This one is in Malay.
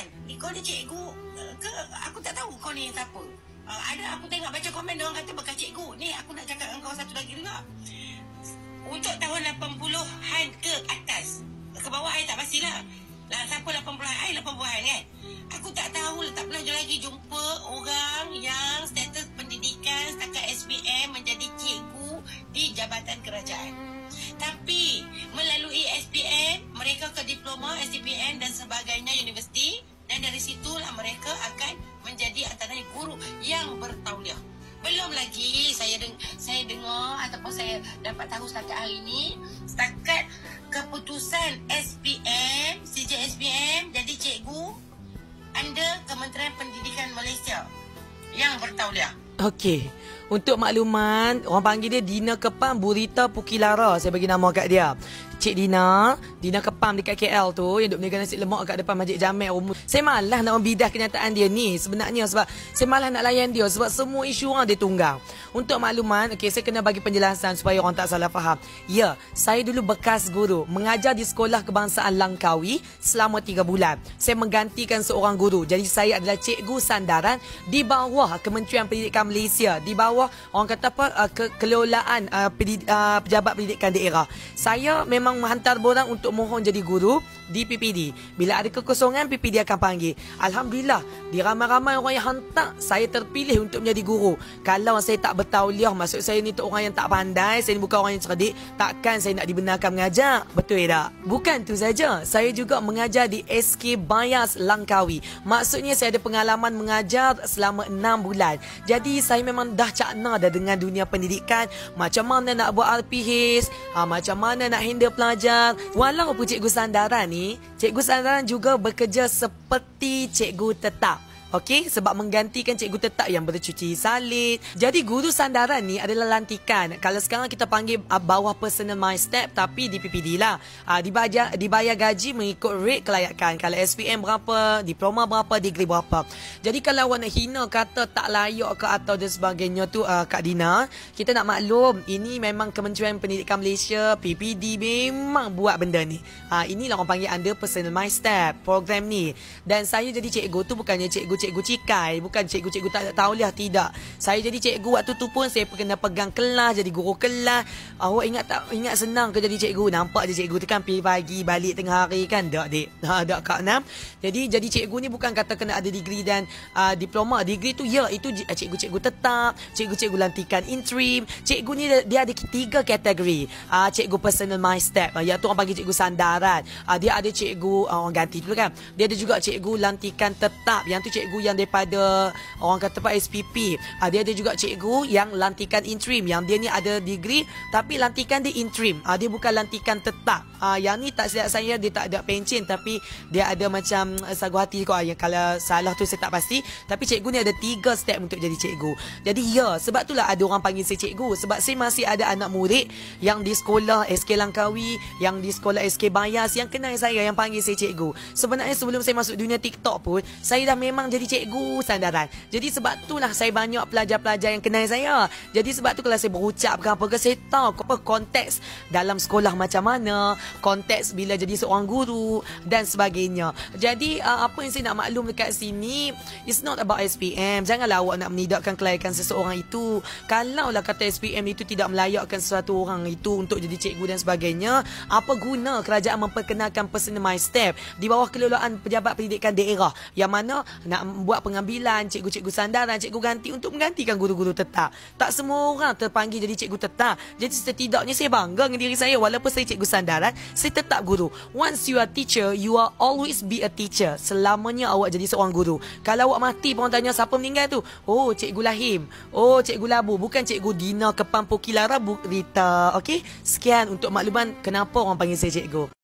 Han, kau ni cikgu ke? Aku tak tahu kau ni siapa. Ada aku tengok baca komen dia orang kata bekas cikgu. Ni aku nak cakap dengan kau satu lagi juga. Untuk tahun 80-an ke atas, ke bawah I tak pastilah. Siapa 80-an? I 80-an kan? Aku tak tahu, tak pernah lagi jumpa orang yang status pendidikan setakat SPM menjadi cikgu di jabatan kerajaan. Tapi melalui SPM, mereka ke diploma, SPM dan sebagainya universiti, dan dari situlah mereka akan menjadi antara guru yang bertauliah. Belum lagi saya dengar ataupun saya dapat tahu setakat hari ini, setakat keputusan SPM, CJSPM jadi cikgu under Kementerian Pendidikan Malaysia yang bertauliah. Okey. Untuk makluman, orang panggil dia Dina Kepam Burita Pukilara. Saya bagi nama kat dia. Cik Dina Kepam dekat KL tu, yang duk berniaga nasi lemak kat depan Masjid Jamek. Saya malas nak membidah kenyataan dia ni sebenarnya, sebab saya malas nak layan dia sebab semua isu orang dia tunggang. Untuk makluman, okey, saya kena bagi penjelasan supaya orang tak salah faham. Ya, saya dulu bekas guru, mengajar di Sekolah Kebangsaan Langkawi selama 3 bulan. Saya menggantikan seorang guru. Jadi saya adalah cikgu sandaran di bawah Kementerian Pendidikan Malaysia, di bawah orang kata apa, kelolaan pejabat pendidikan daerah. Saya memang menghantar borang untuk mohon jadi guru di PPD. Bila ada kekosongan, PPD akan panggil. Alhamdulillah, di ramai-ramai orang yang hantar, saya terpilih untuk menjadi guru. Kalau saya tak bertauliah, maksud saya ni tu orang yang tak pandai, saya ni bukan orang yang cerdik, takkan saya nak dibenarkan mengajar. Betul tak? Bukan tu saja, saya juga mengajar di SK Bias Langkawi. Maksudnya saya ada pengalaman mengajar selama 6 bulan. Jadi saya memang dah cakna dah dengan dunia pendidikan, macam mana nak buat RPH, macam mana nak handle pelajar. Walaupun cikgu sandaran ni, cikgu sandaran juga bekerja seperti cikgu tetap. Okey, sebab menggantikan cikgu tetap yang bercuti salin. Jadi guru sandaran ni adalah lantikan. Kalau sekarang kita panggil bawah personal my step, tapi di PPD lah. Dibayar gaji mengikut rate kelayakan. Kalau SPM berapa, diploma berapa, degree berapa. Jadi kalau awak nak hina kata tak layak ke atau dan sebagainya tu, Kak Dina, kita nak maklum, ini memang Kementerian Pendidikan Malaysia, PPD memang buat benda ni. Inilah orang panggil under personal my step program ni. Dan saya jadi cikgu tu bukannya cikgu cikai, bukan cikgu-cikgu tak tauliah, tidak. Saya jadi cikgu waktu tu pun saya kena pegang kelas, jadi guru kelas. Awak ingat tak, ingat senang ke jadi cikgu? Nampak je cikgu tu kan pergi pagi balik tengah hari kan, tak dek. Tak Kak Nam. Jadi cikgu ni bukan kata kena ada degree dan diploma. Degree tu ya, itu cikgu-cikgu tetap, cikgu-cikgu lantikan interim. Cikgu ni dia ada 3 kategori. Cikgu personal my step, iaitu orang panggil cikgu sandaran. Dia ada cikgu orang ganti dulu kan. Dia ada juga cikgu lantikan tetap, yang tu cikgu yang daripada orang kata apa SPP. Dia ada juga cikgu yang lantikan interim, yang dia ni ada degree tapi lantikan dia interim. Dia bukan lantikan tetap. Yang ni tak silap saya, dia tak ada pencen tapi dia ada macam sagu hati kau. Kalau salah tu saya tak pasti, tapi cikgu ni ada 3 step untuk jadi cikgu. Jadi ya, sebab itulah ada orang panggil saya cikgu, sebab saya masih ada anak murid yang di sekolah SK Langkawi, yang di sekolah SK Bias, yang kenal saya, yang panggil saya cikgu. Sebenarnya sebelum saya masuk dunia TikTok pun, saya dah memang jadi cikgu sandaran. Jadi sebab itulah saya banyak pelajar-pelajar yang kenal saya. Jadi sebab tu kalau saya berucap ke apa ke, saya tahu apa konteks dalam sekolah macam mana, konteks bila jadi seorang guru dan sebagainya. Jadi apa yang saya nak maklum dekat sini, it's not about SPM. Janganlah awak nak menidakkan kelayakan seseorang itu. Kalaulah kata SPM itu tidak melayakkan sesuatu orang itu untuk jadi cikgu dan sebagainya, apa guna kerajaan memperkenalkan personal my step di bawah kelolaan pejabat pendidikan daerah, yang mana nak buat pengambilan cikgu-cikgu sandaran, cikgu ganti untuk menggantikan guru-guru tetap. Tak semua orang terpanggil jadi cikgu tetap. Jadi setidaknya saya bangga dengan diri saya, walaupun saya cikgu sandaran, saya tetap guru. Once you are teacher, you are always be a teacher. Selamanya awak jadi seorang guru. Kalau awak mati pun orang tanya siapa meninggal tu, oh cikgu Lahim, oh cikgu Labu, bukan cikgu Dina Kepam Pukilara Rita. Okey, sekian untuk makluman kenapa orang panggil saya cikgu.